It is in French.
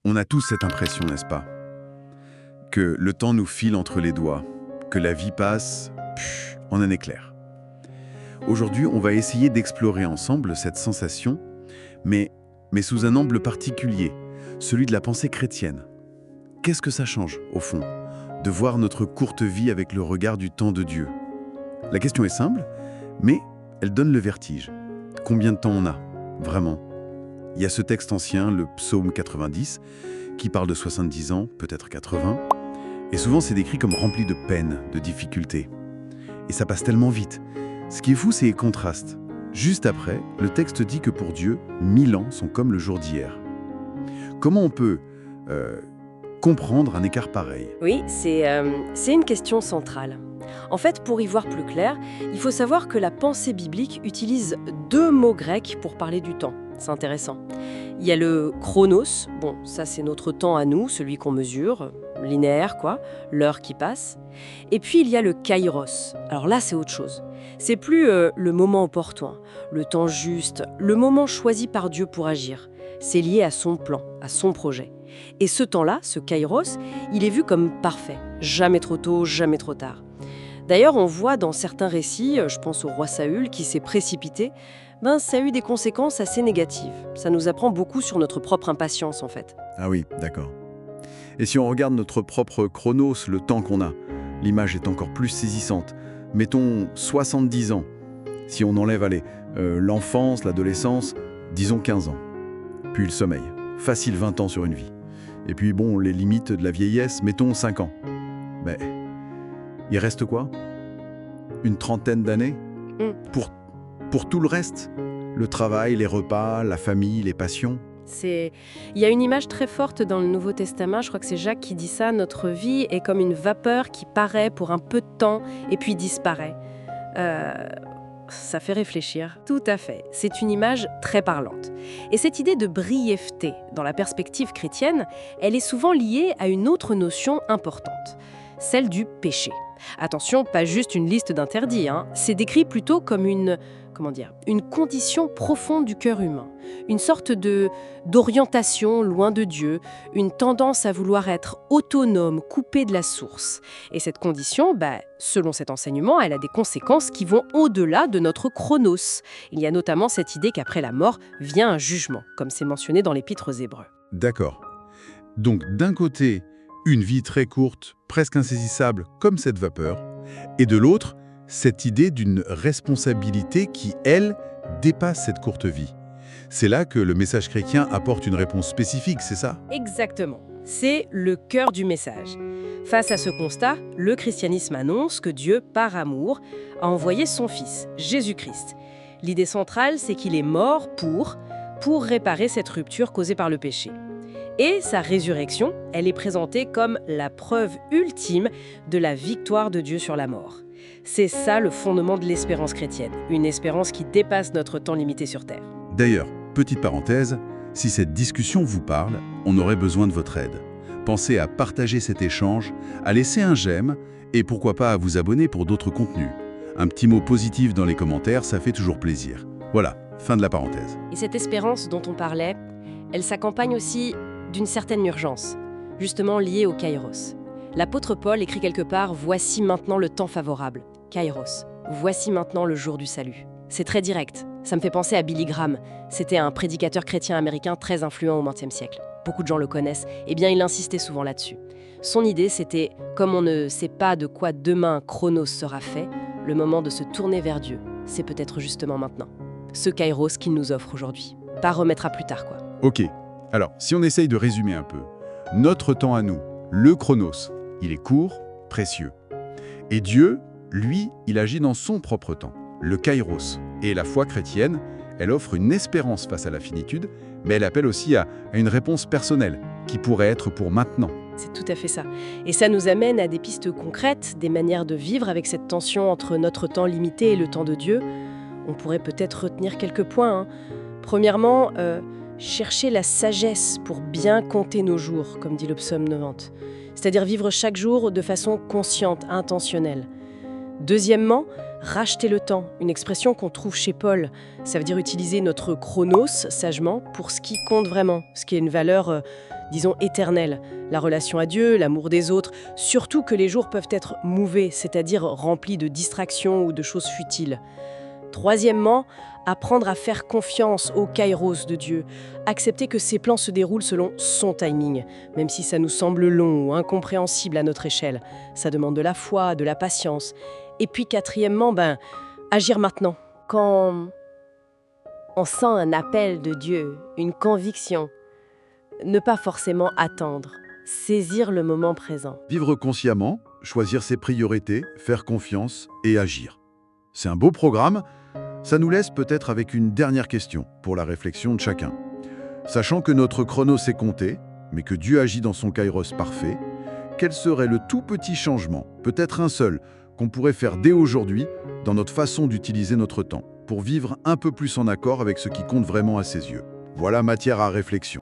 On a tous cette impression, n'est-ce pas? Que le temps nous file entre les doigts, que la vie passe en un éclair. Aujourd'hui, on va essayer d'explorer ensemble cette sensation, mais sous un angle particulier, celui de la pensée chrétienne. Qu'est-ce que ça change, au fond, de voir notre courte vie avec le regard du temps de Dieu? La question est simple, mais elle donne le vertige. Combien de temps on a, vraiment? Il y a ce texte ancien, le psaume 90, qui parle de 70 ans, peut-être 80, et souvent c'est décrit comme rempli de peine, de difficultés. Et ça passe tellement vite. Ce qui est fou, c'est les contrastes. Juste après, le texte dit que pour Dieu, 1000 ans sont comme le jour d'hier. Comment on peut comprendre un écart pareil? Oui, c'est une question centrale. En fait, pour y voir plus clair, il faut savoir que la pensée biblique utilise deux mots grecs pour parler du temps. C'est intéressant. Il y a le chronos, bon, ça c'est notre temps à nous, celui qu'on mesure, linéaire quoi, l'heure qui passe. Et puis il y a le kairos. Alors là, c'est autre chose. C'est plus le moment opportun, le temps juste, le moment choisi par Dieu pour agir. C'est lié à son plan, à son projet. Et ce temps-là, ce kairos, il est vu comme parfait. Jamais trop tôt, jamais trop tard. D'ailleurs, on voit dans certains récits, je pense au roi Saül qui s'est précipité, ça a eu des conséquences assez négatives. Ça nous apprend beaucoup sur notre propre impatience en fait. Ah oui, d'accord. Et si on regarde notre propre chronos, le temps qu'on a, l'image est encore plus saisissante. Mettons 70 ans. Si on enlève, l'enfance, l'adolescence, disons 15 ans. Puis le sommeil, facile 20 ans sur une vie. Et puis bon, les limites de la vieillesse, mettons 5 ans. Mais il reste quoi? Une trentaine d'années pour tout le reste? Le travail, les repas, la famille, les passions? Il y a une image très forte dans le Nouveau Testament, je crois que c'est Jacques qui dit ça, notre vie est comme une vapeur qui paraît pour un peu de temps et puis disparaît. Ça fait réfléchir, tout à fait. C'est une image très parlante. Et cette idée de brièveté, dans la perspective chrétienne, elle est souvent liée à une autre notion importante, celle du péché. Attention, pas juste une liste d'interdits, c'est décrit plutôt comme une condition profonde du cœur humain, une sorte d'orientation loin de Dieu, une tendance à vouloir être autonome, coupé de la source. Et cette condition, selon cet enseignement, elle a des conséquences qui vont au-delà de notre chronos. Il y a notamment cette idée qu'après la mort vient un jugement, comme c'est mentionné dans l'Épître aux Hébreux. D'accord. Donc d'un côté, une vie très courte, presque insaisissable comme cette vapeur, et de l'autre, cette idée d'une responsabilité qui, elle, dépasse cette courte vie. C'est là que le message chrétien apporte une réponse spécifique, c'est ça? Exactement. C'est le cœur du message. Face à ce constat, le christianisme annonce que Dieu, par amour, a envoyé son Fils, Jésus-Christ. L'idée centrale, c'est qu'il est mort pour réparer cette rupture causée par le péché. Et sa résurrection, elle est présentée comme la preuve ultime de la victoire de Dieu sur la mort. C'est ça le fondement de l'espérance chrétienne, une espérance qui dépasse notre temps limité sur Terre. D'ailleurs, petite parenthèse, si cette discussion vous parle, on aurait besoin de votre aide. Pensez à partager cet échange, à laisser un j'aime et pourquoi pas à vous abonner pour d'autres contenus. Un petit mot positif dans les commentaires, ça fait toujours plaisir. Voilà, fin de la parenthèse. Et cette espérance dont on parlait, elle s'accompagne aussi d'une certaine urgence, justement liée au kairos. L'apôtre Paul écrit quelque part « Voici maintenant le temps favorable ». Kairos. Voici maintenant le jour du salut. C'est très direct. Ça me fait penser à Billy Graham. C'était un prédicateur chrétien américain très influent au XXe siècle. Beaucoup de gens le connaissent. Eh bien, il insistait souvent là-dessus. Son idée, c'était, comme on ne sait pas de quoi demain Chronos sera fait, le moment de se tourner vers Dieu, c'est peut-être justement maintenant. Ce kairos qu'il nous offre aujourd'hui. Pas remettre à plus tard, quoi. Ok. Alors, si on essaye de résumer un peu, notre temps à nous, le chronos, il est court, précieux. Et Dieu, lui, il agit dans son propre temps, le kairos. Et la foi chrétienne, elle offre une espérance face à la finitude, mais elle appelle aussi à une réponse personnelle, qui pourrait être pour maintenant. C'est tout à fait ça. Et ça nous amène à des pistes concrètes, des manières de vivre avec cette tension entre notre temps limité et le temps de Dieu. On pourrait peut-être retenir quelques points. Premièrement, chercher la sagesse pour bien compter nos jours, comme dit le psaume 90. C'est-à-dire vivre chaque jour de façon consciente, intentionnelle. Deuxièmement, Racheter le temps, une expression qu'on trouve chez Paul. Ça veut dire utiliser notre chronos sagement pour ce qui compte vraiment, ce qui est une valeur, disons, éternelle. La relation à Dieu, l'amour des autres, surtout que les jours peuvent être mauvais, c'est-à-dire remplis de distractions ou de choses futiles. Troisièmement, apprendre à faire confiance au kairos de Dieu, accepter que ses plans se déroulent selon son timing, même si ça nous semble long ou incompréhensible à notre échelle. Ça demande de la foi, de la patience. Et puis quatrièmement, agir maintenant. Quand on sent un appel de Dieu, une conviction, ne pas forcément attendre, saisir le moment présent. Vivre consciemment, choisir ses priorités, faire confiance et agir. C'est un beau programme. Ça nous laisse peut-être avec une dernière question pour la réflexion de chacun. Sachant que notre chronos est compté, mais que Dieu agit dans son kairos parfait, quel serait le tout petit changement, peut-être un seul, qu'on pourrait faire dès aujourd'hui dans notre façon d'utiliser notre temps, pour vivre un peu plus en accord avec ce qui compte vraiment à ses yeux? Voilà matière à réflexion.